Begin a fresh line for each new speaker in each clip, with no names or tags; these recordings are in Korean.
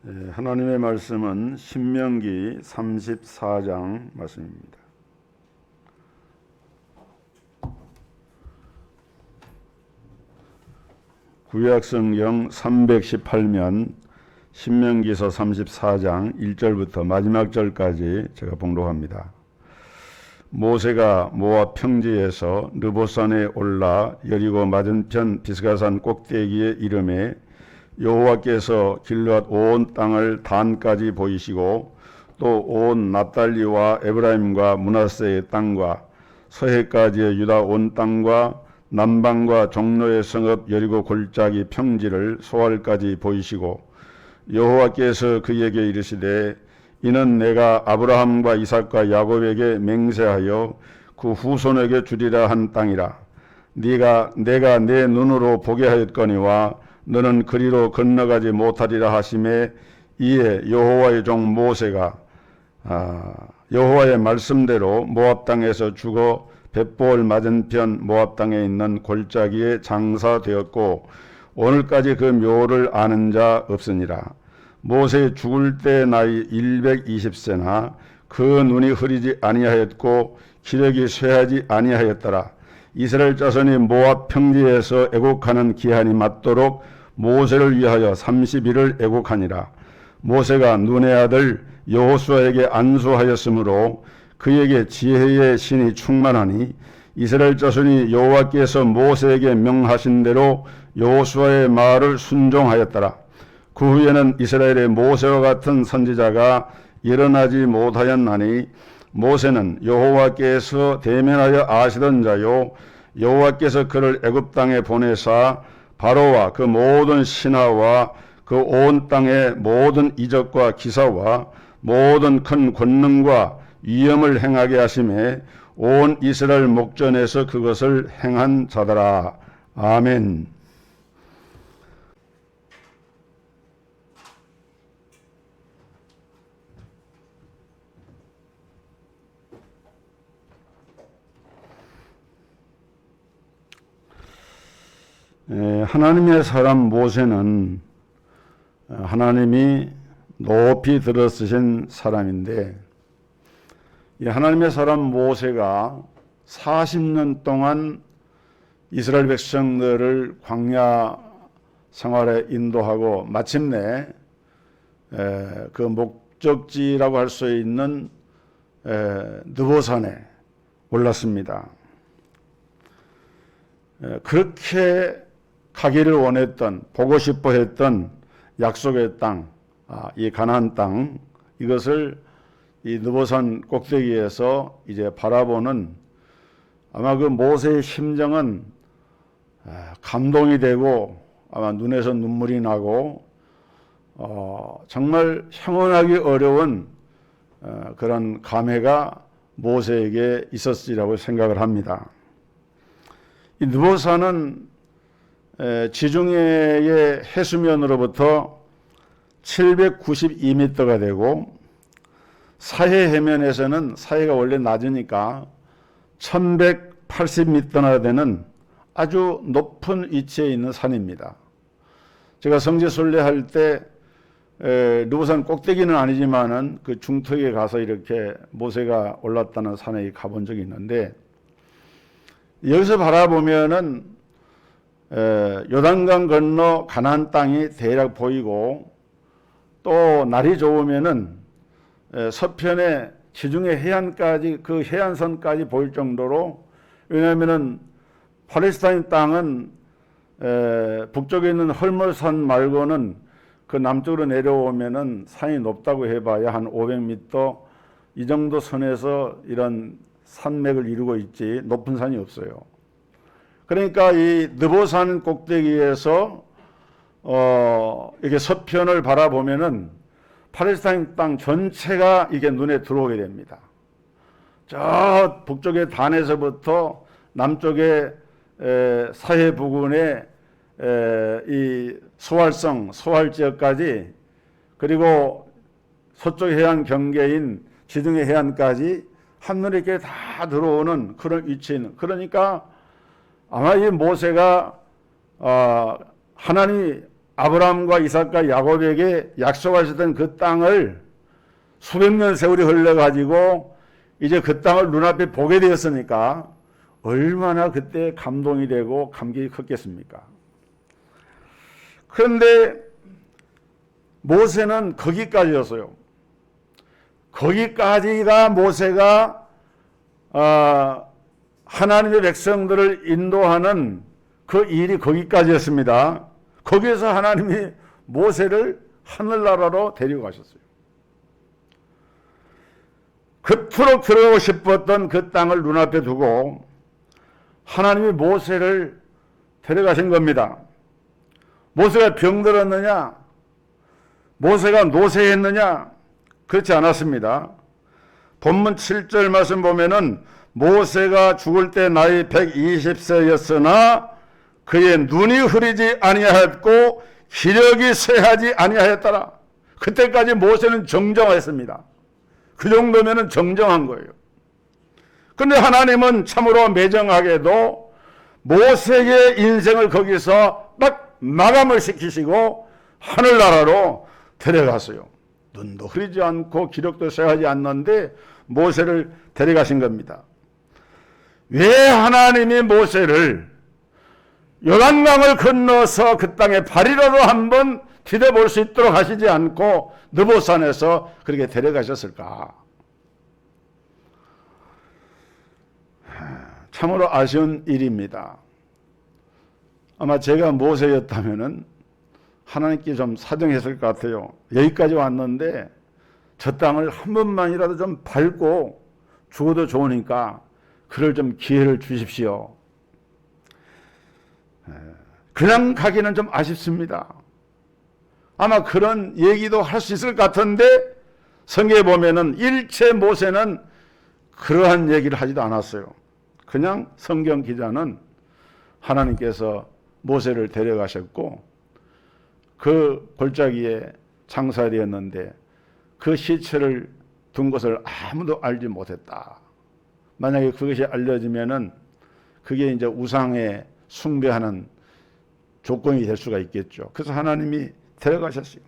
하나님의 말씀은 신명기 34장 말씀입니다. 구약성경 318면 신명기서 34장 1절부터 마지막 절까지 제가 봉독합니다. 모세가 모압 평지에서 느보산에 올라 여리고 맞은편 비스가산 꼭대기에 이르매 여호와께서 길앗 온 땅을 단까지 보이시고 또 온 납달리와 에브라임과 므낫세의 땅과 서해까지의 유다 온 땅과 남방과 종로의 성읍 여리고 골짜기 평지를 소알까지 보이시고 여호와께서 그에게 이르시되 이는 내가 아브라함과 이삭과 야곱에게 맹세하여 그 후손에게 주리라 한 땅이라. 내가 내 눈으로 보게 하였거니와 너는 그리로 건너가지 못하리라 하심에 이에 여호와의 종 모세가 여호와의 말씀대로 모압 땅에서 죽어 벳보을 맞은편 모압 땅에 있는 골짜기에 장사되었고 오늘까지 그 묘를 아는 자 없으니라. 모세 죽을 때 나이 120세나 그 눈이 흐리지 아니하였고 기력이 쇠하지 아니하였더라. 이스라엘 자손이 모압 평지에서 애곡하는 기한이 맞도록 모세를 위하여 30일을 애곡하니라. 모세가 눈의 아들 여호수아에게 안수하였으므로 그에게 지혜의 신이 충만하니 이스라엘 자손이 여호와께서 모세에게 명하신 대로 여호수아의 말을 순종하였더라. 그 후에는 이스라엘의 모세와 같은 선지자가 일어나지 못하였나니 모세는 여호와께서 대면하여 아시던 자요 여호와께서 그를 애굽 땅에 보내사 바로와 그 모든 신하와 그 온 땅의 모든 이적과 기사와 모든 큰 권능과 위엄을 행하게 하심에 온 이스라엘 목전에서 그것을 행한 자더라. 아멘. 하나님의 사람 모세는 하나님이 높이 들어쓰신 사람인데 이 하나님의 사람 모세가 40년 동안 이스라엘 백성들을 광야 생활에 인도하고 마침내 그 목적지라고 할 수 있는 느보산에 올랐습니다. 그렇게 가기를 원했던 보고 싶어 했던 약속의 땅, 이 가나안 땅 이것을 이 느보산 꼭대기에서 이제 바라보는 아마 그 모세의 심정은 감동이 되고 아마 눈에서 눈물이 나고 정말 형언하기 어려운 그런 감회가 모세에게 있었으리라고 생각을 합니다. 이 느보산은 지중해의 해수면으로부터 792m가 되고 사해 해면에서는 사해가 원래 낮으니까 1180m나 되는 아주 높은 위치에 있는 산입니다. 제가 성지순례할 때 느보산 꼭대기는 아니지만은 그 중턱에 가서 이렇게 모세가 올랐다는 산에 가본 적이 있는데 여기서 바라보면은 요단강 건너 가나안 땅이 대략 보이고 또 날이 좋으면은 서편에 지중해 해안까지 그 해안선까지 보일 정도로 왜냐하면은 팔레스타인 땅은 북쪽에 있는 헐몰산 말고는 그 남쪽으로 내려오면은 산이 높다고 해봐야 한 500m 이 정도 선에서 이런 산맥을 이루고 있지 높은 산이 없어요. 그러니까 이 느보산 꼭대기에서 이렇게 서편을 바라보면은 팔레스타인 땅 전체가 이게 눈에 들어오게 됩니다. 저 북쪽의 단에서부터 남쪽의 사해 부근의 이 소활성, 소활 지역까지 그리고 서쪽 해안 경계인 지중해 해안까지 한눈에 이렇게 다 들어오는 그런 위치에 있는 그러니까 아마 이 모세가 하나님이 아브라함과 이삭과 야곱에게 약속하셨던 그 땅을 수백 년 세월이 흘러가지고 이제 그 땅을 눈앞에 보게 되었으니까 얼마나 그때 감동이 되고 감격이 컸겠습니까? 그런데 모세는 거기까지였어요. 거기까지가 모세가 하나님의 백성들을 인도하는 그 일이 거기까지였습니다. 거기에서 하나님이 모세를 하늘나라로 데려가셨어요. 그토록 들어가고 싶었던 그 땅을 눈앞에 두고 하나님이 모세를 데려가신 겁니다. 모세가 병들었느냐? 모세가 노쇠했느냐? 그렇지 않았습니다. 본문 7절 말씀 보면은 모세가 죽을 때 나이 120세였으나 그의 눈이 흐리지 아니하였고 기력이 쇠하지 아니하였더라. 그때까지 모세는 정정했습니다. 그 정도면은 정정한 거예요. 그런데 하나님은 참으로 매정하게도 모세의 인생을 거기서 딱 마감을 시키시고 하늘나라로 데려갔어요. 눈도 흐리지 않고 기력도 쇠하지 않는데 모세를 데려가신 겁니다. 왜 하나님이 모세를 요단강을 건너서 그 땅에 발이라도 한번 디뎌볼 수 있도록 하시지 않고 느보산에서 그렇게 데려가셨을까? 참으로 아쉬운 일입니다. 아마 제가 모세였다면은 하나님께 좀 사정했을 것 같아요. 여기까지 왔는데 저 땅을 한 번만이라도 좀 밟고 죽어도 좋으니까 그럴 좀 기회를 주십시오. 그냥 가기는 좀 아쉽습니다. 아마 그런 얘기도 할 수 있을 것 같은데 성경에 보면은 일체 모세는 그러한 얘기를 하지도 않았어요. 그냥 성경 기자는 하나님께서 모세를 데려가셨고 그 골짜기에 장사되었는데 그 시체를 둔 것을 아무도 알지 못했다. 만약에 그것이 알려지면은 그게 이제 우상에 숭배하는 조건이 될 수가 있겠죠. 그래서 하나님이 데려가셨어요.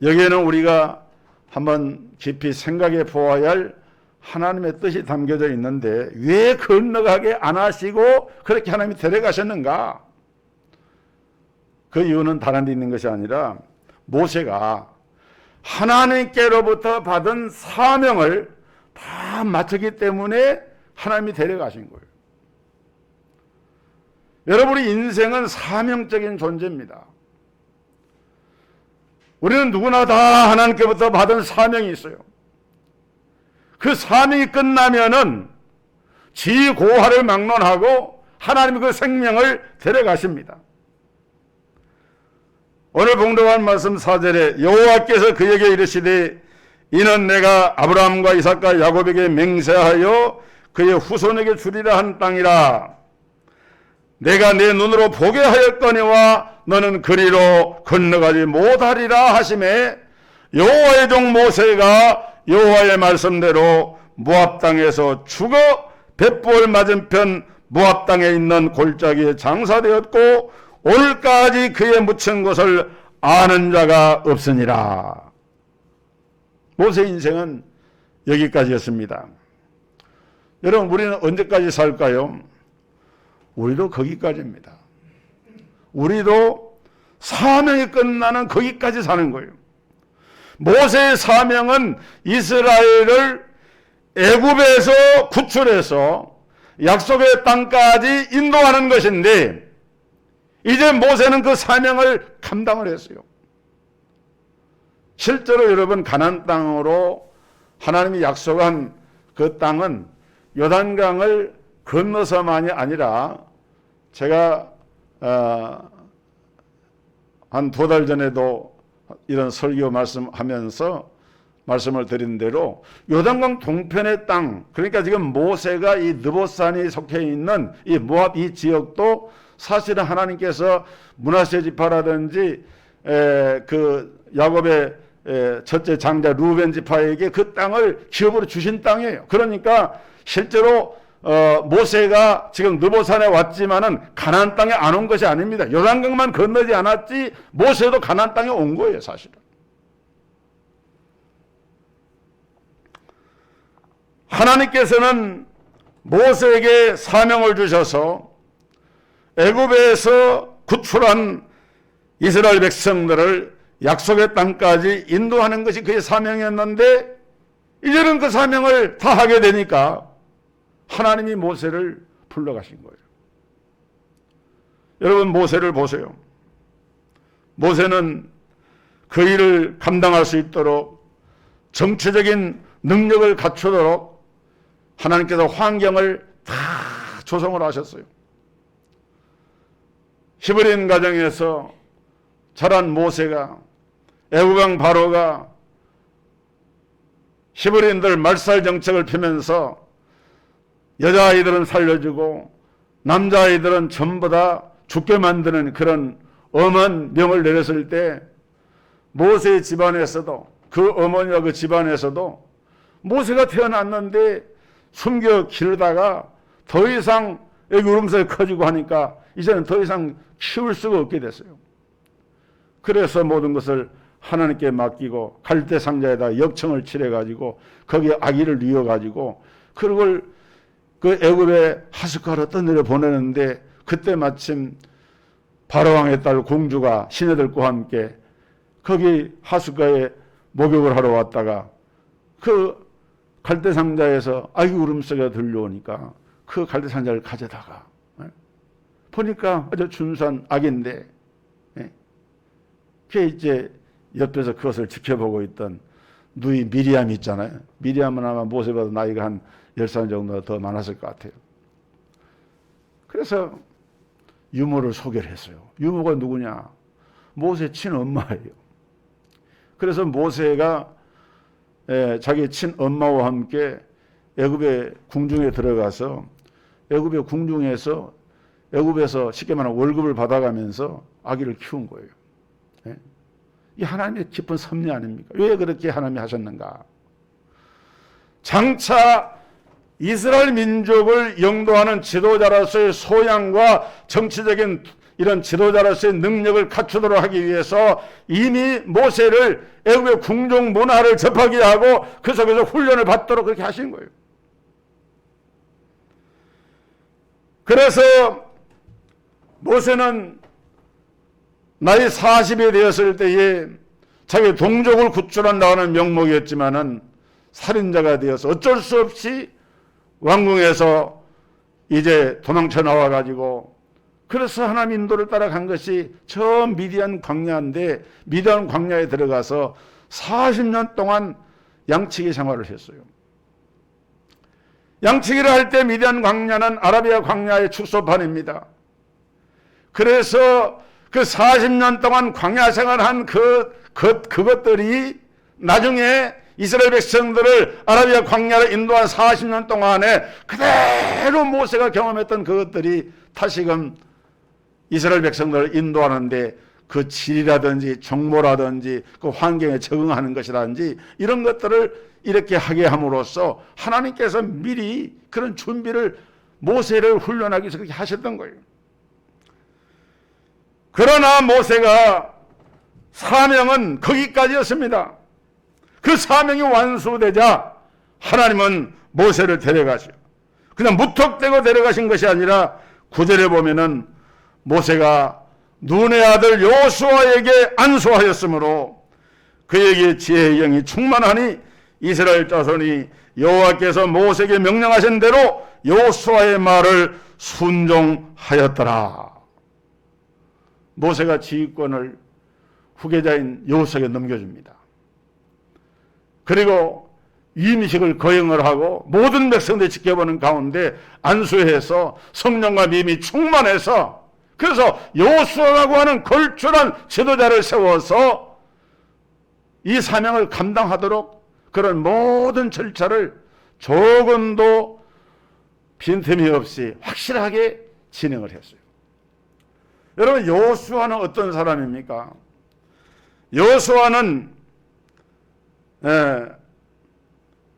여기에는 우리가 한번 깊이 생각해 보아야 할 하나님의 뜻이 담겨져 있는데 왜 건너가게 안 하시고 그렇게 하나님이 데려가셨는가? 그 이유는 다른 데 있는 것이 아니라 모세가 하나님께로부터 받은 사명을 다 마쳤기 때문에 하나님이 데려가신 거예요. 여러분의 인생은 사명적인 존재입니다. 우리는 누구나 다 하나님께로부터 받은 사명이 있어요. 그 사명이 끝나면은 지고하를 막론하고 하나님이 그 생명을 데려가십니다. 오늘 봉독한 말씀 4절에 여호와께서 그에게 이르시되 이는 내가 아브라함과 이삭과 야곱에게 맹세하여 그의 후손에게 주리라 한 땅이라. 내가 내 눈으로 보게 하였거니와 너는 그리로 건너가지 못하리라 하시매 여호와의 종 모세가 여호와의 말씀대로 모압 땅에서 죽어 벳볼 맞은편 모압 땅에 있는 골짜기에 장사되었고 오늘까지 그의 묻힌 것을 아는 자가 없으니라. 모세 인생은 여기까지였습니다. 여러분 우리는 언제까지 살까요? 우리도 거기까지입니다. 우리도 사명이 끝나는 거기까지 사는 거예요. 모세의 사명은 이스라엘을 애굽에서 구출해서 약속의 땅까지 인도하는 것인데 이제 모세는 그 사명을 감당을 했어요. 실제로 여러분 가나안 땅으로 하나님이 약속한 그 땅은 요단강을 건너서만이 아니라 제가 한 2달 전에도 이런 설교 말씀하면서 말씀을 드린 대로 요단강 동편의 땅, 그러니까 지금 모세가 이 느보산이 속해 있는 이 모압 이 지역도 사실은 하나님께서 므낫세 지파라든지 그 야곱의 첫째 장자 루벤 지파에게 그 땅을 기업으로 주신 땅이에요. 그러니까 실제로 모세가 지금 느보산에 왔지만은 가나안 땅에 안 온 것이 아닙니다. 요단강만 건너지 않았지 모세도 가나안 땅에 온 거예요, 사실은. 하나님께서는 모세에게 사명을 주셔서 애굽에서 구출한 이스라엘 백성들을 약속의 땅까지 인도하는 것이 그의 사명이었는데 이제는 그 사명을 다 하게 되니까 하나님이 모세를 불러가신 거예요. 여러분, 모세를 보세요. 모세는 그 일을 감당할 수 있도록 정치적인 능력을 갖추도록 하나님께서 환경을 다 조성을 하셨어요. 히브리인 가정에서 자란 모세가 애국왕 바로가 히브리인들 말살 정책을 펴면서 여자아이들은 살려주고 남자아이들은 전부 다 죽게 만드는 그런 엄한 명을 내렸을 때 모세의 집안에서도 그 어머니와 그 집안에서도 모세가 태어났는데 숨겨 기르다가 더 이상 애기 울음소리 커지고 하니까 이제는 더 이상 키울 수가 없게 됐어요. 그래서 모든 것을 하나님께 맡기고 갈대 상자에다 역청을 칠해가지고 거기에 아기를 뉘어가지고 그걸 그 애굽의 하숫가로 떠내려 보내는데 그때 마침 바로왕의 딸 공주가 시내들과 함께 거기 하숫가에 목욕을 하러 왔다가 그 갈대 상자에서 아기 울음소리가 들려오니까 그 갈대 상자를 가져다가 보니까 아주 준수한 아기인데 그게 이제 옆에서 그것을 지켜보고 있던 누이 미리암이 있잖아요. 미리암은 아마 모세보다 나이가 한 10살 정도 더 많았을 것 같아요. 그래서 유모를 소개를 했어요. 유모가 누구냐? 모세 친엄마예요. 그래서 모세가 자기 친엄마와 함께 애굽의 궁중에 들어가서 애굽의 궁중에서 애굽에서 쉽게 말하면 월급을 받아가면서 아기를 키운 거예요. 이 하나님의 깊은 섭리 아닙니까? 왜 그렇게 하나님이 하셨는가? 장차 이스라엘 민족을 영도하는 지도자로서의 소양과 정치적인 이런 지도자로서의 능력을 갖추도록 하기 위해서 이미 모세를 애굽의 궁중 문화를 접하게 하고 그 속에서 훈련을 받도록 그렇게 하신 거예요. 그래서 모세는 나이 40이 되었을 때에 자기 동족을 구출한다는 명목이었지만은 살인자가 되어서 어쩔 수 없이 왕궁에서 이제 도망쳐 나와가지고 그래서 하나님 인도를 따라간 것이 저 미디안 광야인데 미디안 광야에 들어가서 40년 동안 양치기 생활을 했어요. 양치기를 할 때 미디안 광야는 아라비아 광야의 축소판입니다. 그래서 그 40년 동안 광야 생활한 그것들이 나중에 이스라엘 백성들을 아라비아 광야로 인도한 40년 동안에 그대로 모세가 경험했던 그것들이 다시금 이스라엘 백성들을 인도하는데 그 질이라든지 정보라든지 그 환경에 적응하는 것이라든지 이런 것들을 이렇게 하게 함으로써 하나님께서 미리 그런 준비를 모세를 훈련하기 위해서 그렇게 하셨던 거예요. 그러나 모세가 사명은 거기까지였습니다. 그 사명이 완수되자 하나님은 모세를 데려가시오. 그냥 무턱대고 데려가신 것이 아니라 9절에 보면은 모세가 눈의 아들 여호수아에게 안수하였으므로 그에게 지혜의 영이 충만하니 이스라엘 자손이 여호와께서 모세에게 명령하신 대로 여호수아의 말을 순종하였더라. 모세가 지휘권을 후계자인 여호수아에게 넘겨줍니다. 그리고 위임식을 거행을 하고 모든 백성들이 지켜보는 가운데 안수해서 성령과 미임이 충만해서 그래서 여호수아라고 하는 걸출한 지도자를 세워서 이 사명을 감당하도록 그런 모든 절차를 조금도 빈틈이 없이 확실하게 진행을 했어요. 여러분, 여호수아는 어떤 사람입니까? 여호수아는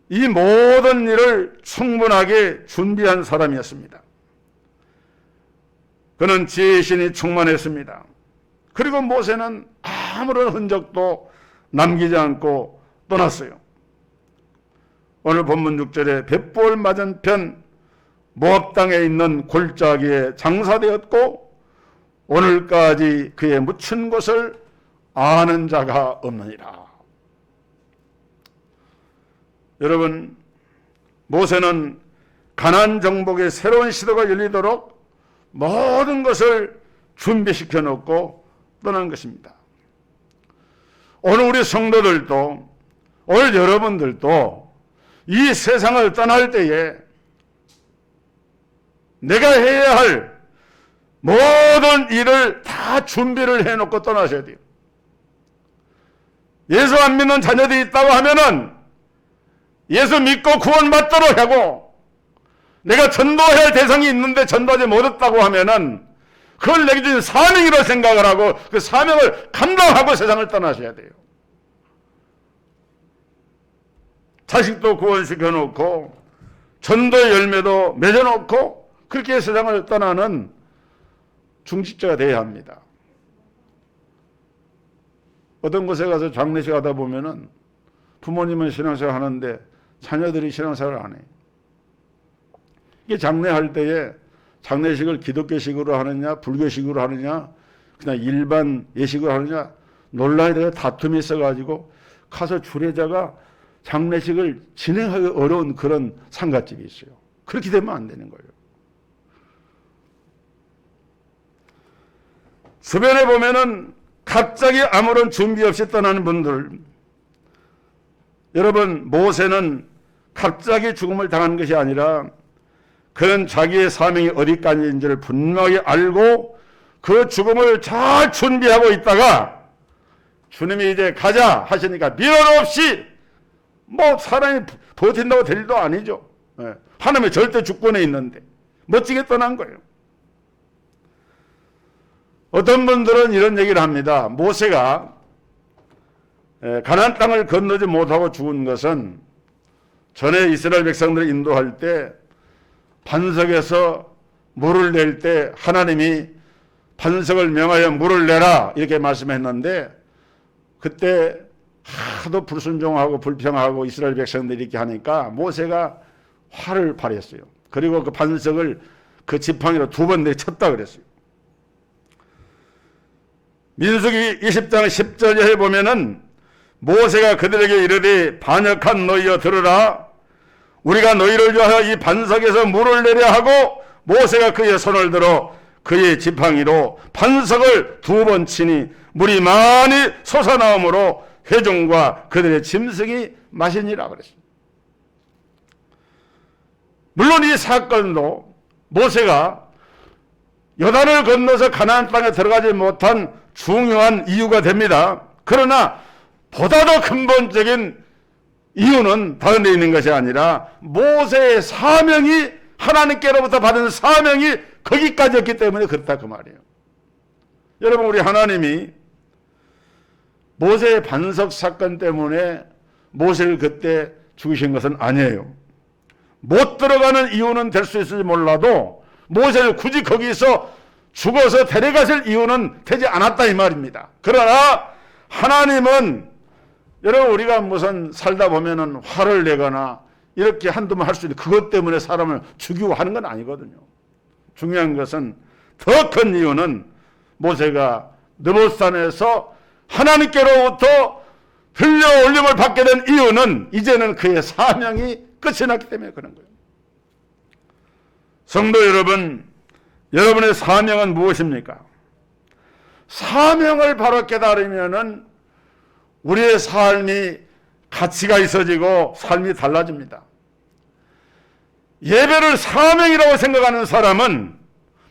이 모든 일을 충분하게 준비한 사람이었습니다. 그는 지혜의 신이 충만했습니다. 그리고 모세는 아무런 흔적도 남기지 않고 떠났어요. 오늘 본문 6절에 벳볼 맞은편 모압 땅에 있는 골짜기에 장사되었고 오늘까지 그의 묻힌 곳을 아는 자가 없느니라. 여러분, 모세는 가나안 정복의 새로운 시도가 열리도록 모든 것을 준비시켜 놓고 떠난 것입니다. 오늘 우리 성도들도, 오늘 여러분들도 이 세상을 떠날 때에 내가 해야 할 모든 일을 다 준비를 해놓고 떠나셔야 돼요. 예수 안 믿는 자녀들이 있다고 하면은 예수 믿고 구원받도록 하고, 내가 전도해야 할 대상이 있는데 전도하지 못했다고 하면은 그걸 내게 주신 사명이라고 생각을 하고 그 사명을 감당하고 세상을 떠나셔야 돼요. 자식도 구원시켜 놓고 전도의 열매도 맺어놓고 그렇게 세상을 떠나는 중직자가 되어야 합니다. 어떤 곳에 가서 장례식 하다 보면은 부모님은 신앙생활 하는데 자녀들이 신앙생활을 안 해요. 이게 장례할 때에 장례식을 기독교식으로 하느냐 불교식으로 하느냐 그냥 일반 예식으로 하느냐 논란에 대해 다툼이 있어가지고 가서 주례자가 장례식을 진행하기 어려운 그런 상갓집이 있어요. 그렇게 되면 안 되는 거예요. 주변에 보면은 갑자기 아무런 준비 없이 떠나는 분들, 여러분, 모세는 갑자기 죽음을 당한 것이 아니라 그는 자기의 사명이 어디까지인지를 분명히 알고 그 죽음을 잘 준비하고 있다가 주님이 이제 가자 하시니까 미련 없이 뭐 사람이 버틴다고 될 일도 아니죠. 하나님의 절대 주권에 있는데 멋지게 떠난 거예요. 어떤 분들은 이런 얘기를 합니다. 모세가 가나안 땅을 건너지 못하고 죽은 것은 전에 이스라엘 백성들을 인도할 때 반석에서 물을 낼 때 하나님이 반석을 명하여 물을 내라 이렇게 말씀했는데 그때 하도 불순종하고 불평하고 이스라엘 백성들이 이렇게 하니까 모세가 화를 발했어요. 그리고 그 반석을 그 지팡이로 2번 내쳤다 그랬어요. 민수기 20장 10절에 보면은 모세가 그들에게 이르되 반역한 너희여 들으라. 우리가 너희를 위하여 이 반석에서 물을 내려 하고 모세가 그의 손을 들어 그의 지팡이로 반석을 2번 치니 물이 많이 솟아나오므로 회중과 그들의 짐승이 마시니라 그랬습니다. 물론 이 사건도 모세가 요단을 건너서 가나안 땅에 들어가지 못한 중요한 이유가 됩니다. 그러나 보다 더 근본적인 이유는 다른 데 있는 것이 아니라 모세의 사명이 하나님께로부터 받은 사명이 거기까지였기 때문에 그렇다 그 말이에요. 여러분, 우리 하나님이 모세의 반석 사건 때문에 모세를 그때 죽이신 것은 아니에요. 못 들어가는 이유는 될 수 있을지 몰라도 모세를 굳이 거기서 죽어서 데려가실 이유는 되지 않았다 이 말입니다. 그러나 하나님은 여러분 우리가 무슨 살다 보면은 화를 내거나 이렇게 한두 번 할 수 있는 그것 때문에 사람을 죽이고 하는 건 아니거든요. 중요한 것은 더 큰 이유는 모세가 느봇산에서 하나님께로부터 들려 올림을 받게 된 이유는 이제는 그의 사명이 끝이 났기 때문에 그런 거예요. 성도 여러분, 여러분의 사명은 무엇입니까? 사명을 바로 깨달으면은 우리의 삶이 가치가 있어지고 삶이 달라집니다. 예배를 사명이라고 생각하는 사람은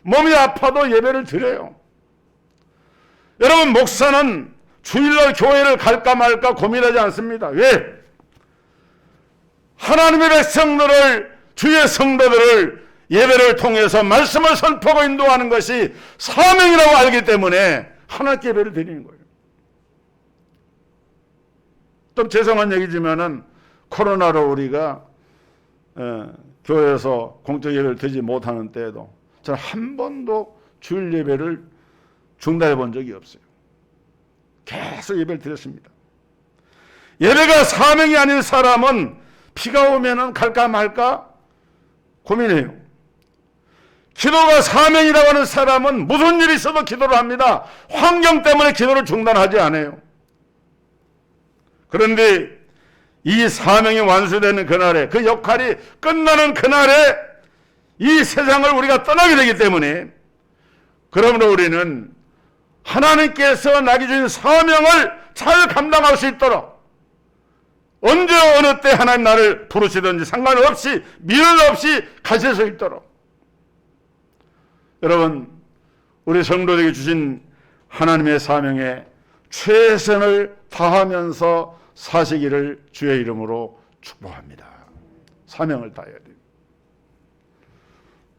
몸이 아파도 예배를 드려요. 여러분, 목사는 주일날 교회를 갈까 말까 고민하지 않습니다. 왜? 하나님의 백성들을, 주의 성도들을 예배를 통해서 말씀을 선포하고 인도하는 것이 사명이라고 알기 때문에 하나님께 예배를 드리는 거예요. 좀 죄송한 얘기지만은 코로나로 우리가 교회에서 공적 예배를 드리지 못하는 때에도 저는 한 번도 주일 예배를 중단해 본 적이 없어요. 계속 예배를 드렸습니다. 예배가 사명이 아닌 사람은 비가 오면은 갈까 말까 고민해요. 기도가 사명이라고 하는 사람은 무슨 일이 있어도 기도를 합니다. 환경 때문에 기도를 중단하지 않아요. 그런데 이 사명이 완수되는 그날에, 그 역할이 끝나는 그날에 이 세상을 우리가 떠나게 되기 때문에, 그러므로 우리는 하나님께서 나에게 주신 사명을 잘 감당할 수 있도록 언제 어느 때 하나님 나를 부르시든지 상관없이 미련 없이 가실 수 있도록, 여러분 우리 성도들에게 주신 하나님의 사명에 최선을 다하면서 사시기를 주의 이름으로 축복합니다. 사명을 다해야 돼요.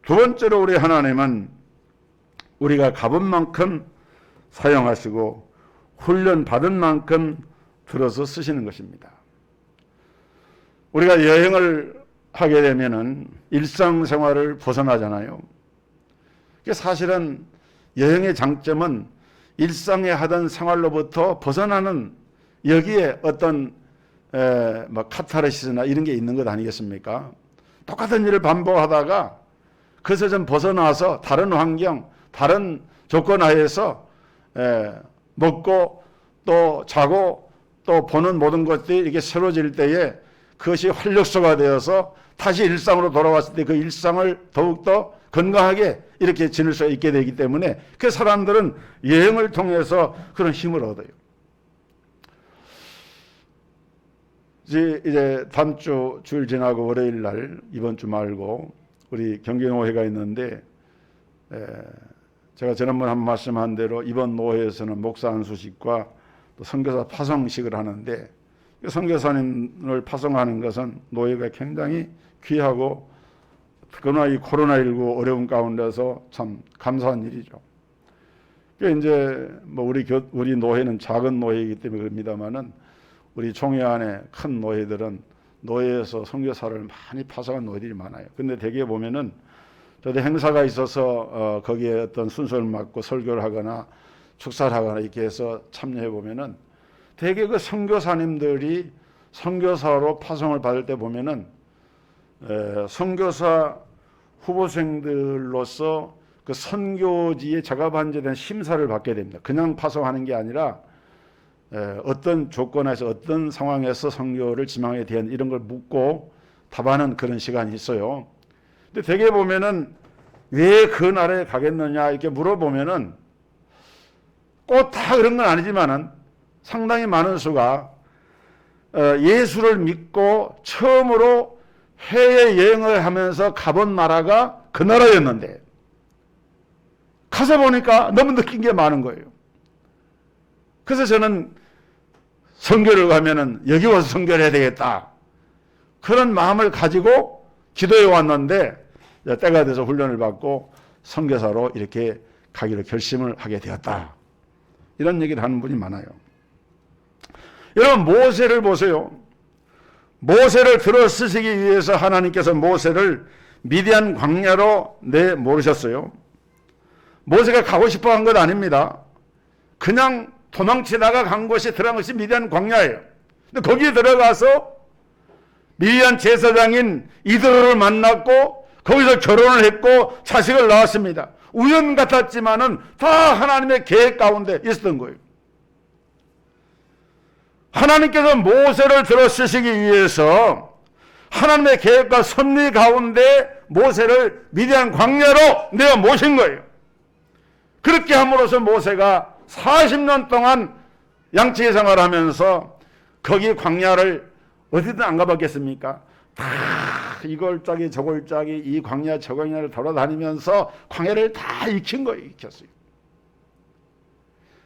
두 번째로 우리 하나님은 우리가 가본 만큼 사용하시고 훈련 받은 만큼 들어서 쓰시는 것입니다. 우리가 여행을 하게 되면은 일상생활을 벗어나잖아요. 사실은 여행의 장점은 일상에 하던 생활로부터 벗어나는, 여기에 어떤 카타르시스나 이런 게 있는 것 아니겠습니까? 똑같은 일을 반복하다가 그것을 좀 벗어나서 다른 환경, 다른 조건 하에서 먹고 또 자고 또 보는 모든 것들이 이렇게 새로워질 때에 그것이 활력소가 되어서 다시 일상으로 돌아왔을 때 그 일상을 더욱더 건강하게 이렇게 지낼 수 있게 되기 때문에 그 사람들은 여행을 통해서 그런 힘을 얻어요. 이제 다음 주 주일 지나고 월요일 날, 이번 주 말고 우리 경기노회가 있는데, 제가 지난번에 한 말씀한 대로 이번 노회에서는 목사 안수식과 또 선교사 파송식을 하는데, 선교사님을 파송하는 것은 노예가 굉장히 귀하고 그러나 이 코로나19 어려운 가운데서 참 감사한 일이죠. 이제 뭐 우리 노회는 작은 노회이기 때문에 그럽니다만은 우리 총회 안에 큰 노회들은 노회에서 선교사를 많이 파송한 노회들이 많아요. 근데 대개 보면은 저도 행사가 있어서 거기에 어떤 순서를 맡고 설교를 하거나 축사를 하거나 이렇게 해서 참여해 보면은 대개 그 선교사님들이 선교사로 파송을 받을 때 보면은 선교사 후보생들로서 그 선교지에 적합한지에 대한 심사를 받게 됩니다. 그냥 파송하는 게 아니라 어떤 조건에서 어떤 상황에서 선교를 지망에 대한 이런 걸 묻고 답하는 그런 시간이 있어요. 근데 대개 보면은 왜 그 나라에 가겠느냐 이렇게 물어보면은 꼭 다 그런 건 아니지만은 상당히 많은 수가 예수를 믿고 처음으로 해외여행을 하면서 가본 나라가 그 나라였는데 가서 보니까 너무 느낀 게 많은 거예요. 그래서 저는 선교를 가면은 여기 와서 선교를 해야 되겠다, 그런 마음을 가지고 기도해 왔는데 때가 돼서 훈련을 받고 선교사로 이렇게 가기로 결심을 하게 되었다, 이런 얘기를 하는 분이 많아요. 여러분 모세를 보세요. 모세를 들어 쓰시기 위해서 하나님께서 모세를 미디안 광야로 내모르셨어요. 모세가 가고 싶어 한 것 아닙니다. 그냥 도망치다가 간 곳이 들어간 것이 미디안 광야예요. 근데 거기에 들어가서 미디안 제사장인 이드로를 만났고 거기서 결혼을 했고 자식을 낳았습니다. 우연 같았지만은 다 하나님의 계획 가운데 있었던 거예요. 하나님께서 모세를 들어 쓰시기 위해서 하나님의 계획과 섭리 가운데 모세를 미디안 광야로 내어 모신 거예요. 그렇게 함으로써 모세가 40년 동안 양치기 생활을 하면서 거기 광야를 어디든 안 가봤겠습니까? 다 이걸 짜기 저걸 짜기 이 광야 저 광야를 돌아다니면서 광야를 다 익힌 거예요. 익혔어요.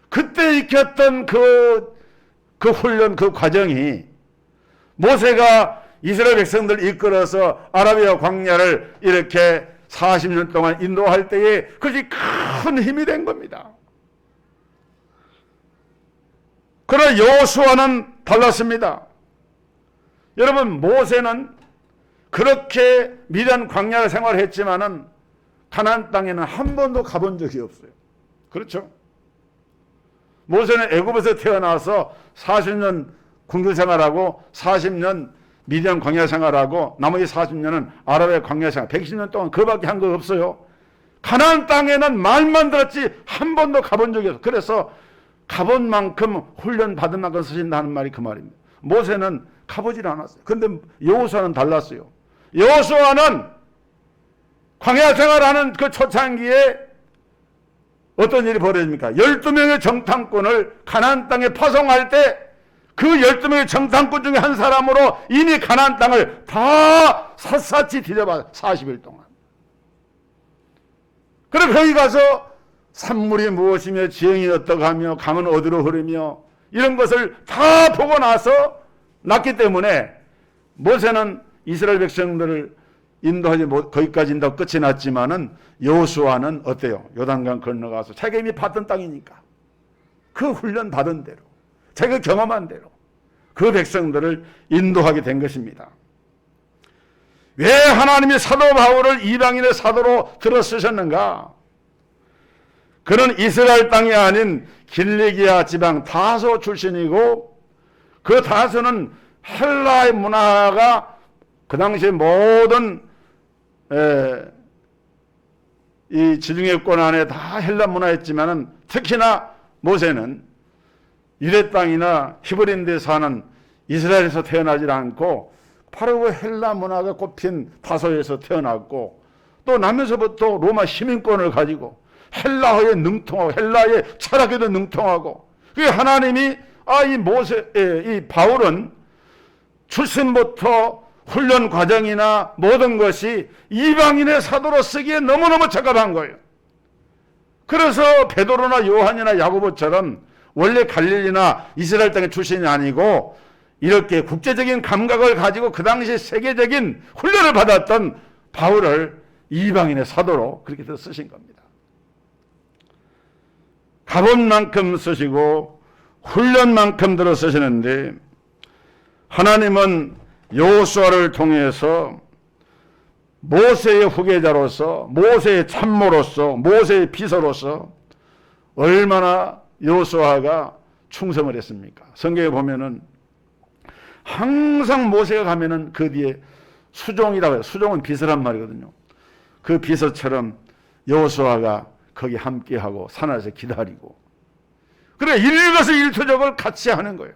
그때 익혔던 그 훈련, 그 과정이 모세가 이스라엘 백성들 이끌어서 아라비아 광야를 이렇게 40년 동안 인도할 때에 그것이 큰 힘이 된 겁니다. 그러나 여호수아는 달랐습니다. 여러분, 모세는 그렇게 미련 광야 생활을 했지만은 가나안 땅에는 한 번도 가본 적이 없어요. 그렇죠? 모세는 애굽에서 태어나서 40년 군교 생활하고 40년 미디안 광야 생활하고 나머지 40년은 아랍의 광야 생활, 110년 동안 그밖에 한 거 없어요. 가나안 땅에는 말만 들었지 한 번도 가본 적이 없어요. 그래서 가본 만큼 훈련 받은 만큼 쓰신다는 말이 그 말입니다. 모세는 가보질 않았어요. 그런데 여호수아는 달랐어요. 여호수아는 광야 생활하는 그 초창기에 어떤 일이 벌어집니까? 12명의 정탐꾼을 가나안 땅에 파송할 때 그 12명의 정탐꾼 중에 한 사람으로 이미 가나안 땅을 다 샅샅이 뒤져봐 40일 동안. 그리고 거기 가서 산물이 무엇이며 지형이 어떠하며 강은 어디로 흐르며 이런 것을 다 보고 나서 났기 때문에 모세는 이스라엘 백성들을 인도하지 거기까지 인도 끝이 났지만은 여호수아는 어때요? 요단강 건너가서 자기가 이미 받던 땅이니까 그 훈련 받은 대로 자기가 경험한 대로 그 백성들을 인도하게 된 것입니다. 왜 하나님이 사도 바울을 이방인의 사도로 들어 쓰셨는가? 그는 이스라엘 땅이 아닌 길리기아 지방 다소 출신이고 그 다소는 헬라의 문화가 그 당시에 모든 이 지중해권 안에 다 헬라 문화였지만은 특히나 모세는 유대 땅이나 히브리인들이 사는 이스라엘에서 태어나지 않고 바로 그 헬라 문화가 꼽힌 다소에서 태어났고 또 나면서부터 로마 시민권을 가지고 헬라어에 능통하고 헬라의 철학에도 능통하고 그 하나님이 이 바울은 출신부터 훈련 과정이나 모든 것이 이방인의 사도로 쓰기에 너무너무 적합한 거예요. 그래서 베드로나 요한이나 야고보처럼 원래 갈릴리나 이스라엘 땅의 출신이 아니고 이렇게 국제적인 감각을 가지고 그 당시 세계적인 훈련을 받았던 바울을 이방인의 사도로 그렇게 쓰신 겁니다. 가본 만큼 쓰시고 훈련만큼 들어 쓰시는데 하나님은 여호수아를 통해서 모세의 후계자로서 모세의 참모로서 모세의 비서로서 얼마나 여호수아가 충성을 했습니까? 성경에 보면은 항상 모세가 가면은 그 뒤에 수종이라고 해요. 수종은 비서란 말이거든요. 그 비서처럼 여호수아가 거기 함께하고 산에서 기다리고 그래 일거수일투족을 같이 하는 거예요.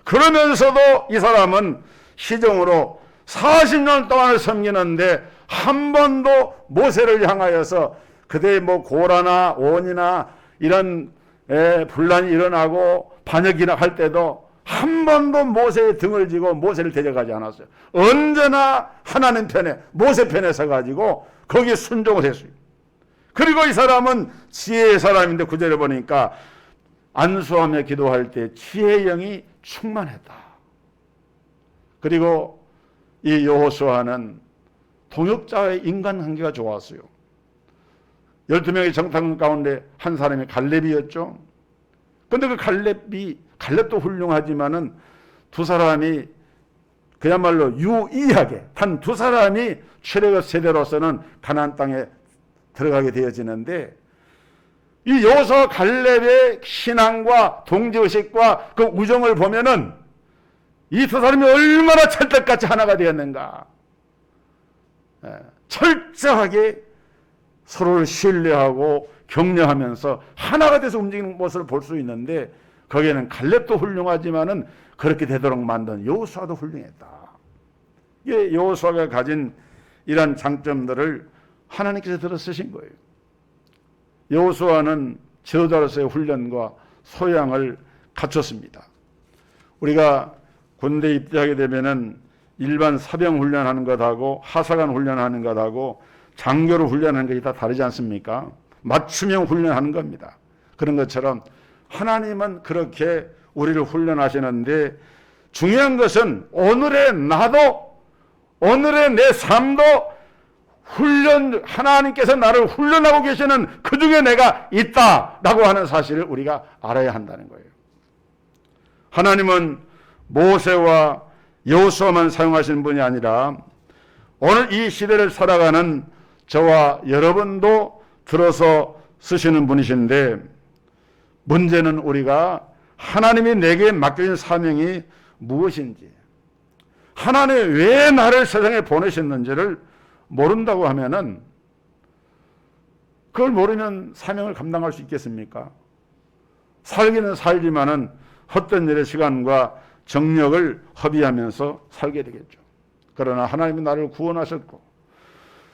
그러면서도 이 사람은 시종으로 40년 동안을 섬기는데 한 번도 모세를 향하여서 그대의 고라나 원이나 이런 분란이 일어나고 반역이나 할 때도 한 번도 모세의 등을 지고 모세를 데려가지 않았어요. 언제나 하나님 편에 모세 편에 서가지고 거기에 순종을 했어요. 그리고 이 사람은 지혜의 사람인데 구절에 보니까 안수하며 기도할 때 지혜의 영이 충만했다. 그리고 이 여호수아는 동역자의 인간관계가 좋았어요. 12명의 정탐꾼 가운데 한 사람이 갈렙이었죠. 그런데 그 갈렙도 훌륭하지만은 두 사람이 그야말로 유의하게 단 두 사람이 출애굽 세대로서는 가나안 땅에 들어가게 되어지는데 이 여호수아 갈렙의 신앙과 동지의식과 그 우정을 보면은 이 두 사람이 얼마나 찰떡같이 하나가 되었는가. 철저하게 서로를 신뢰하고 격려하면서 하나가 돼서 움직이는 모습을 볼 수 있는데 거기에는 갈렙도 훌륭하지만은 그렇게 되도록 만든 여호수아도 훌륭했다. 이게 여호수아가 가진 이런 장점들을 하나님께서 들어 쓰신 거예요. 여호수아는 지도자로서의 훈련과 소양을 갖췄습니다. 우리가 군대 입대하게 되면은 일반 사병 훈련하는 것하고 하사관 훈련하는 것하고 장교로 훈련하는 것이 다 다르지 않습니까? 맞춤형 훈련하는 겁니다. 그런 것처럼 하나님은 그렇게 우리를 훈련하시는데 중요한 것은 오늘의 나도 오늘의 내 삶도 하나님께서 나를 훈련하고 계시는 그 중에 내가 있다라고 하는 사실을 우리가 알아야 한다는 거예요. 하나님은 모세와 여호수아만 사용하시는 분이 아니라 오늘 이 시대를 살아가는 저와 여러분도 들어서 쓰시는 분이신데, 문제는 우리가 하나님이 내게 맡겨진 사명이 무엇인지, 하나님이 왜 나를 세상에 보내셨는지를 모른다고 하면은, 그걸 모르면 사명을 감당할 수 있겠습니까? 살기는 살지만은 헛된 일의 시간과 정력을 허비하면서 살게 되겠죠. 그러나 하나님이 나를 구원하셨고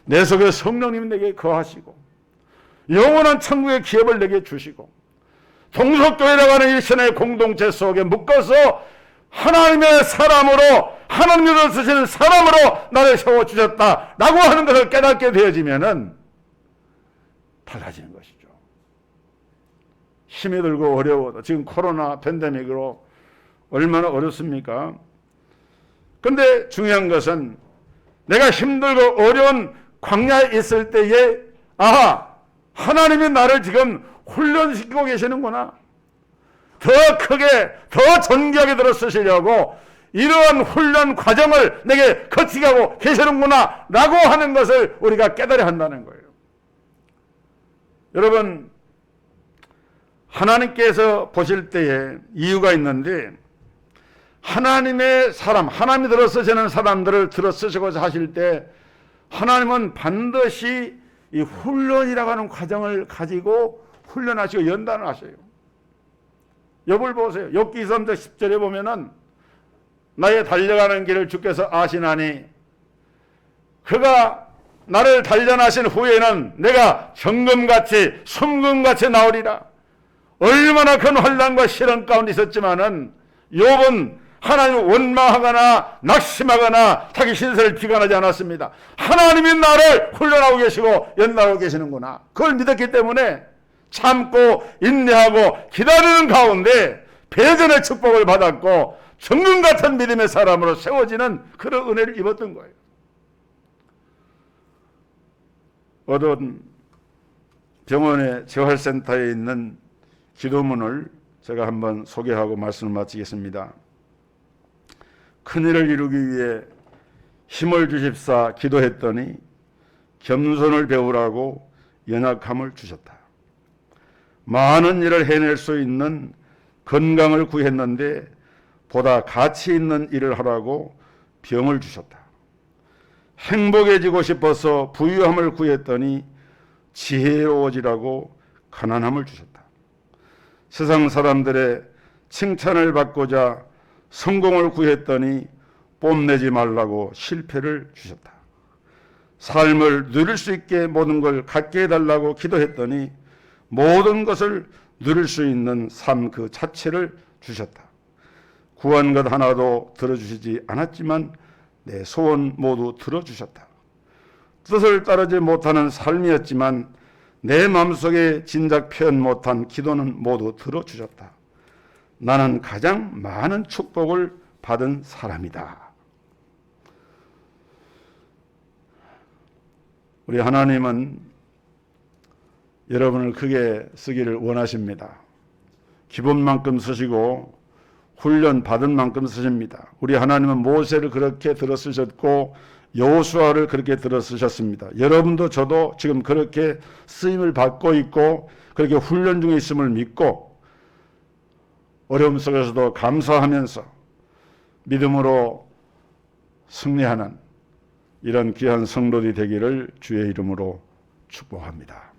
내 속에 성령님이 내게 거하시고 영원한 천국의 기업을 내게 주시고 동석교회라고 하는 일신의 공동체 속에 묶어서 하나님의 사람으로, 하나님께서 쓰시는 사람으로 나를 세워주셨다라고 하는 것을 깨닫게 되어지면은 달라지는 것이죠. 힘이 들고 어려워도, 지금 코로나 팬데믹으로 얼마나 어렵습니까? 근데 중요한 것은 내가 힘들고 어려운 광야에 있을 때에, 하나님이 나를 지금 훈련시키고 계시는구나. 더 크게, 더 존귀하게 들어 쓰시려고 이러한 훈련 과정을 내게 거치게 하고 계시는구나 라고 하는 것을 우리가 깨달아야 한다는 거예요. 여러분, 하나님께서 보실 때에 이유가 있는데, 하나님의 사람, 하나님이 들어 쓰시는 사람들을 들어 쓰시고자 하실 때 하나님은 반드시 이 훈련이라고 하는 과정을 가지고 훈련하시고 연단을 하셔요. 욥을 보세요. 욥기 3장 10절에 보면은 나의 달려가는 길을 주께서 아시나니 그가 나를 단련하신 후에는 내가 정금같이 순금같이 나오리라. 얼마나 큰 환난과 시련 가운데 있었지만은 욥은 하나님을 원망하거나 낙심하거나 자기 신세를 비관하지 않았습니다. 하나님이 나를 훈련하고 계시고 연단하고 계시는구나. 그걸 믿었기 때문에 참고 인내하고 기다리는 가운데 배전의 축복을 받았고 정금 같은 믿음의 사람으로 세워지는 그런 은혜를 입었던 거예요. 어떤 병원의 재활센터에 있는 기도문을 제가 한번 소개하고 말씀을 마치겠습니다. 큰일을 이루기 위해 힘을 주십사 기도했더니 겸손을 배우라고 연약함을 주셨다. 많은 일을 해낼 수 있는 건강을 구했는데 보다 가치 있는 일을 하라고 병을 주셨다. 행복해지고 싶어서 부유함을 구했더니 지혜로워지라고 가난함을 주셨다. 세상 사람들의 칭찬을 받고자 성공을 구했더니 뽐내지 말라고 실패를 주셨다. 삶을 누릴 수 있게 모든 걸 갖게 해달라고 기도했더니 모든 것을 누릴 수 있는 삶 그 자체를 주셨다. 구한 것 하나도 들어주시지 않았지만 내 소원 모두 들어주셨다. 뜻을 따르지 못하는 삶이었지만 내 마음속에 진작 표현 못한 기도는 모두 들어주셨다. 나는 가장 많은 축복을 받은 사람이다. 우리 하나님은 여러분을 크게 쓰기를 원하십니다. 기본만큼 쓰시고 훈련 받은 만큼 쓰십니다. 우리 하나님은 모세를 그렇게 들어 쓰셨고 여호수아를 그렇게 들어 쓰셨습니다. 여러분도 저도 지금 그렇게 쓰임을 받고 있고 그렇게 훈련 중에 있음을 믿고 어려움 속에서도 감사하면서 믿음으로 승리하는 이런 귀한 성도들이 되기를 주의 이름으로 축복합니다.